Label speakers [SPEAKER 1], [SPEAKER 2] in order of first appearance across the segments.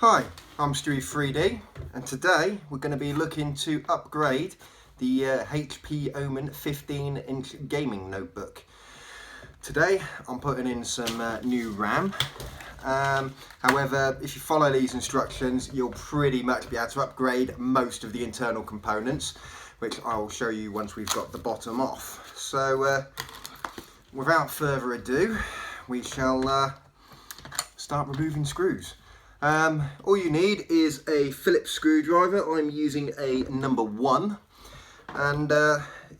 [SPEAKER 1] Hi, I'm Stewie 3D, and today we're going to be looking to upgrade the HP Omen 15-inch gaming notebook. Today I'm putting in some new RAM. However, if you follow these instructions, you'll pretty much be able to upgrade most of the internal components, which I'll show you once we've got the bottom off. So without further ado, we shall start removing screws. All you need is a Phillips screwdriver. I'm using a number 1, and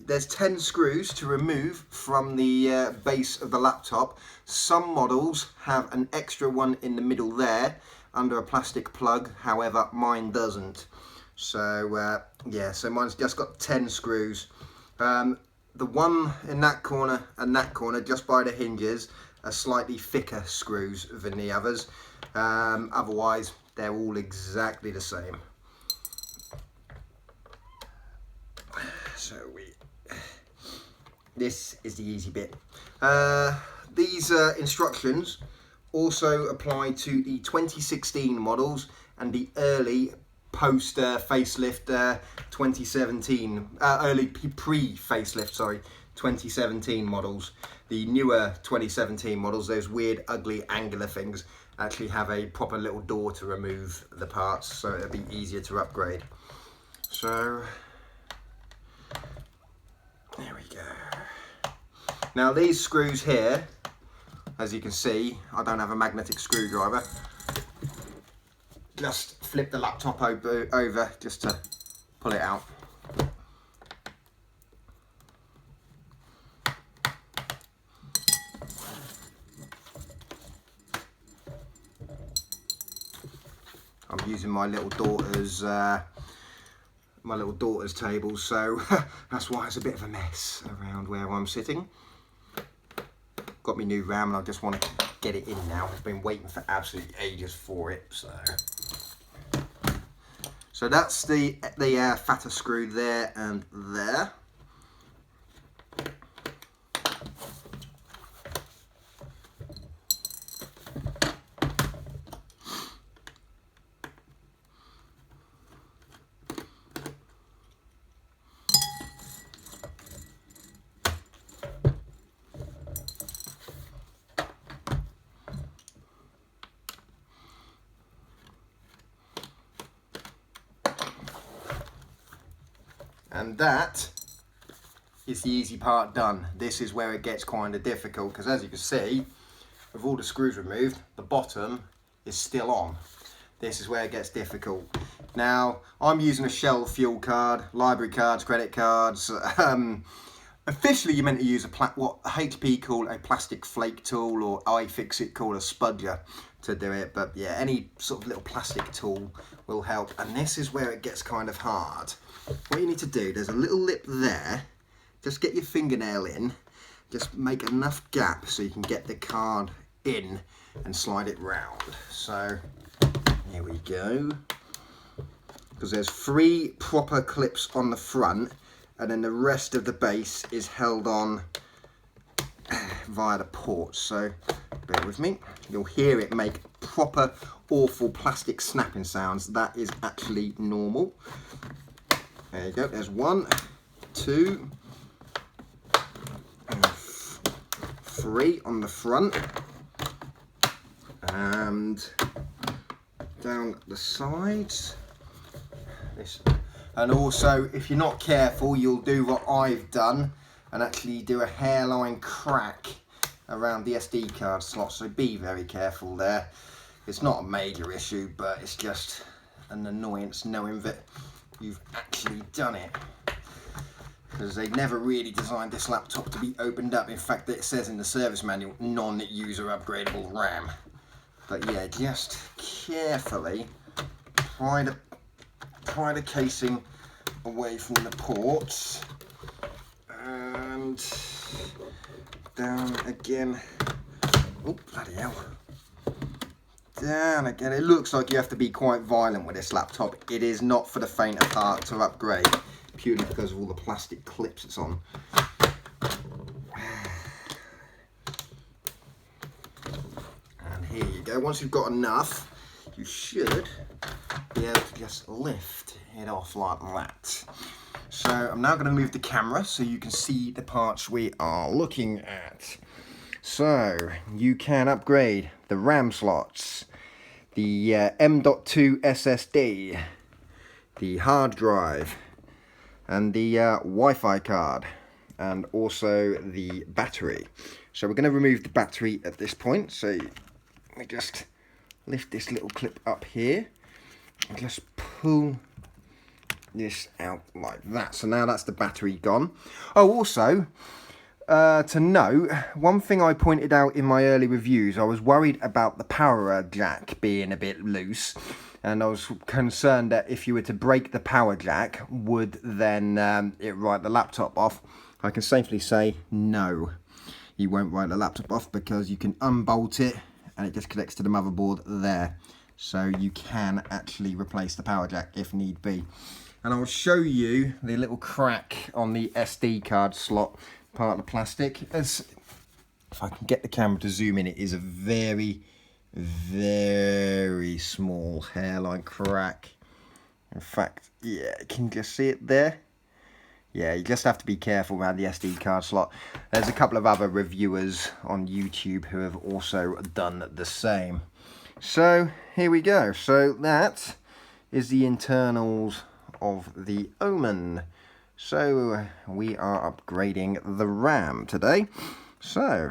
[SPEAKER 1] there's 10 screws to remove from the base of the laptop. Some models have an extra one in the middle there under a plastic plug, however mine doesn't. So yeah, so mine's just got 10 screws. The one in that corner and that corner, just by the hinges, are slightly thicker screws than the others. Otherwise they're all exactly the same. So this is the easy bit. These instructions also apply to the 2016 models and the early post facelift 2017 early pre-facelift 2017 models. The newer 2017 models, those weird ugly angular things, actually have a proper little door to remove the parts, so it'll be easier to upgrade. So there we go. Now these screws here, as you can see, I don't have a magnetic screwdriver. Just flip the laptop over just to pull it out. I'm using my little daughter's table, so that's why it's a bit of a mess around where I'm sitting. Got me new RAM and I just want to get it in now. I've been waiting for absolutely ages for it. So that's the fatter screw there and there. And that is the easy part done. This is where it gets kind of difficult, because as you can see, with all the screws removed, the bottom is still on. This is where it gets difficult. Now, I'm using a Shell fuel card, library cards, credit cards. Officially, you're meant to use what HP call a plastic flake tool, or iFixit call a spudger to do it. But yeah, any sort of little plastic tool will help. And this is where it gets kind of hard. What you need to do, there's a little lip there. Just get your fingernail in. Just make enough gap so you can get the card in and slide it round. So here we go. Because there's 3 proper clips on the front, and then the rest of the base is held on via the ports. So bear with me. You'll hear it make proper awful plastic snapping sounds. That is actually normal. There you go. There's 1, 2, and 3 on the front, and down the sides. And also, if you're not careful, you'll do what I've done and actually do a hairline crack around the SD card slot. So be very careful there. It's not a major issue, but it's just an annoyance knowing that you've actually done it, because they never really designed this laptop to be opened up. In fact, it says in the service manual, non-user upgradable RAM. But yeah, just carefully pry the casing away from the ports, and down again. Oh, bloody hell. Down again. It looks like you have to be quite violent with this laptop. It is not for the faint of heart to upgrade, purely because of all the plastic clips it's on. And here you go. Once you've got enough, you should be able to just lift it off like that. So I'm now going to move the camera so you can see the parts we are looking at. So you can upgrade the RAM slots, the M.2 SSD, the hard drive, and the Wi-Fi card, and also the battery. So we're going to remove the battery at this point. So we just lift this little clip up here and just pull this out like that. So now that's the battery gone. Oh, also to note, one thing I pointed out in my early reviews, I was worried about the power jack being a bit loose, and I was concerned that if you were to break the power jack, would then it write the laptop off. I can safely say no, you won't write the laptop off, because you can unbolt it and it just connects to the motherboard there. So you can actually replace the power jack if need be. And I'll show you the little crack on the SD card slot part of the plastic. As if I can get the camera to zoom in, it is a very, very small hairline crack. In fact, yeah, can you just see it there? Yeah, you just have to be careful around the SD card slot. There's a couple of other reviewers on YouTube who have also done the same. So here we go. So that is the internals of the Omen. So we are upgrading the RAM today. So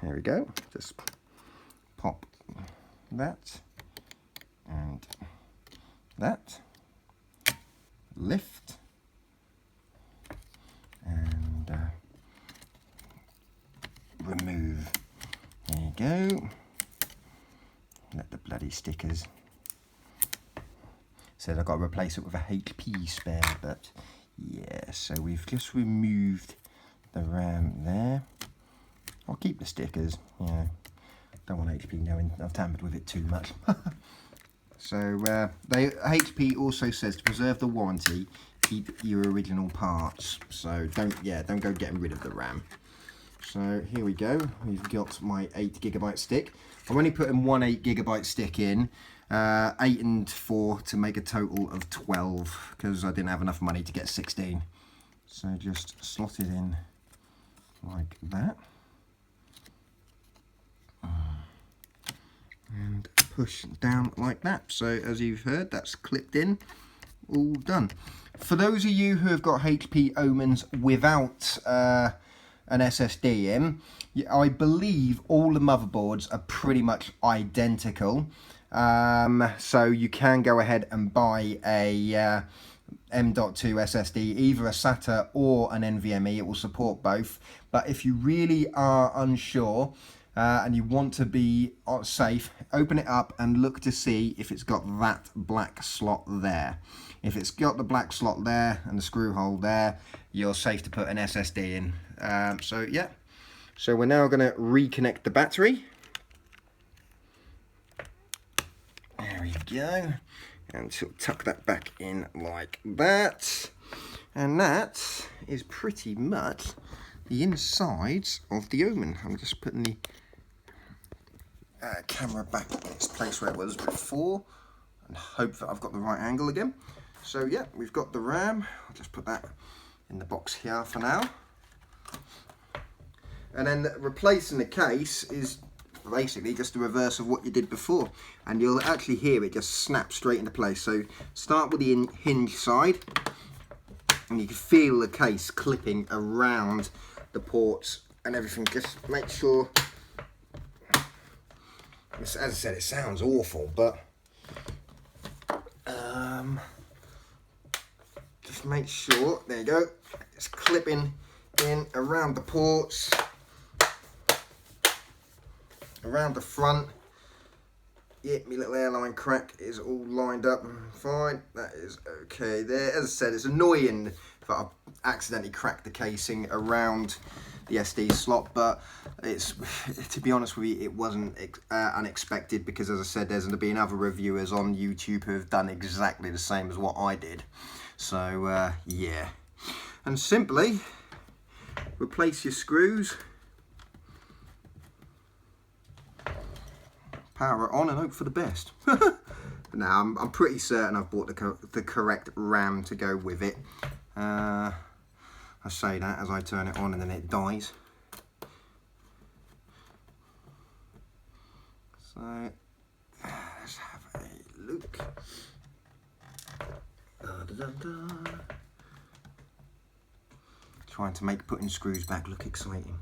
[SPEAKER 1] here we go. Just pop that and that. Lift and remove. There you go. Let the bloody stickers. Said I've got to replace it with a HP spare, but yeah, so we've just removed the RAM there. I'll keep the stickers, yeah. Don't want HP knowing I've tampered with it too much. So HP also says to preserve the warranty, keep your original parts. So don't go getting rid of the RAM. So here we go. We've got my 8GB stick. I'm only putting one 8GB stick in, 8 and 4 to make a total of 12, because I didn't have enough money to get 16. So just slot it in like that. And push down like that. So as you've heard, that's clipped in, all done. For those of you who have got HP Omens without an SSD in, I believe all the motherboards are pretty much identical. So you can go ahead and buy a M.2 SSD, either a SATA or an NVMe. It will support both. But if you really are unsure and you want to be safe, open it up and look to see if it's got that black slot there. If it's got the black slot there and the screw hole there, you're safe to put an SSD in. So yeah, so we're now going to reconnect the battery. There we go, and sort of tuck that back in like that, and that is pretty much the insides of the Omen. I'm just putting the camera back in its place where it was before, and hope that I've got the right angle again. So yeah, we've got the RAM. I'll just put that in the box here for now. And then replacing the case is basically just the reverse of what you did before, and you'll actually hear it just snap straight into place. So start with the hinge side, and you can feel the case clipping around the ports and everything. Just make sure, as I said, it sounds awful, but just make sure, there you go, it's clipping in around the ports, around the front. Yeah, my little airline crack is all lined up fine. That is okay there. As I said, it's annoying that I've accidentally cracked the casing around the SD slot, but it's, to be honest with you, it wasn't unexpected, because as I said, there's going to be other reviewers on YouTube who have done exactly the same as what I did. So yeah, and simply replace your screws, power it on, and hope for the best. Now I'm pretty certain I've bought the correct RAM to go with it. I say that as I turn it on and then it dies. So let's have a look. Trying to make putting screws back look exciting.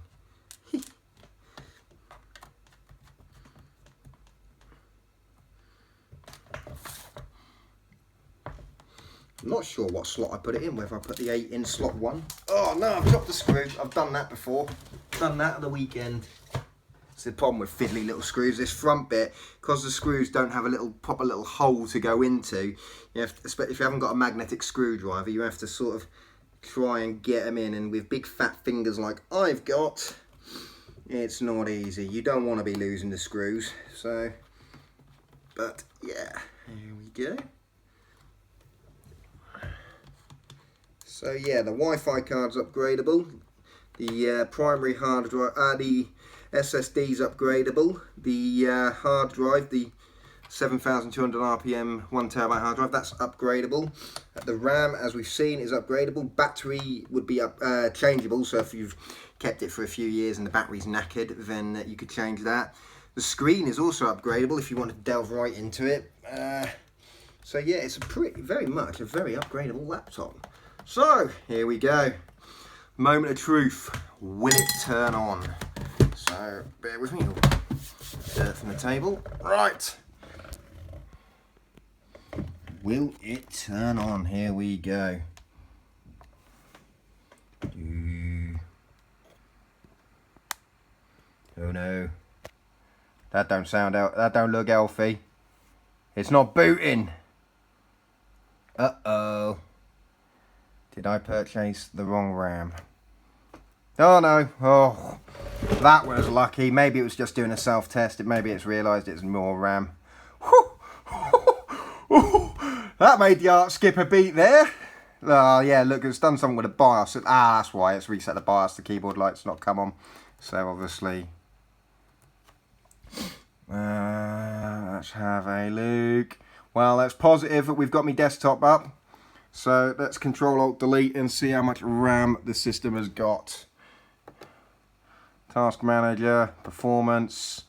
[SPEAKER 1] I'm not sure what slot I put it in, whether I put the 8 in slot 1. Oh no, I've dropped the screw. I've done that before. Done that at the weekend. It's the problem with fiddly little screws. This front bit, because the screws don't have a proper little hole to go into, you have to, if you haven't got a magnetic screwdriver, you have to sort of try and get them in, and with big fat fingers like I've got, it's not easy. You don't want to be losing the screws. So, but yeah, here we go. So yeah, the Wi-Fi card's upgradable, the primary hard drive, the SSD's upgradable, the hard drive, the 7,200 RPM 1 terabyte hard drive, that's upgradable. The RAM, as we've seen, is upgradable. Battery would be changeable, so if you've kept it for a few years and the battery's knackered, then you could change that. The screen is also upgradable if you want to delve right into it. So yeah, it's very much a very upgradable laptop. So here we go. Moment of truth. Will it turn on? So bear with me. Dirt from the table. Right. Will it turn on? Here we go. Oh no. That don't sound out. That don't look healthy. It's not booting. Uh-oh. Did I purchase the wrong RAM? Oh no. Oh, that was lucky. Maybe it was just doing a self-test. Maybe it's realised it's more RAM. That made the art skip a beat there. Oh yeah, look, it's done something with the BIOS. Ah, that's why. It's reset the BIOS. The keyboard light's not come on. So obviously... let's have a look. Well, that's positive that we've got my desktop up. So let's Control-Alt-Delete and see how much RAM the system has got. Task Manager, Performance,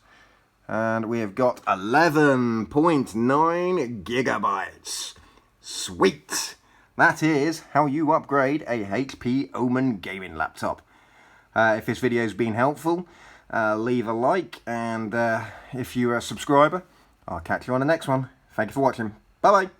[SPEAKER 1] and we have got 11.9 gigabytes. Sweet! That is how you upgrade a HP Omen gaming laptop. If this video has been helpful, leave a like, and if you're a subscriber, I'll catch you on the next one. Thank you for watching. Bye-bye.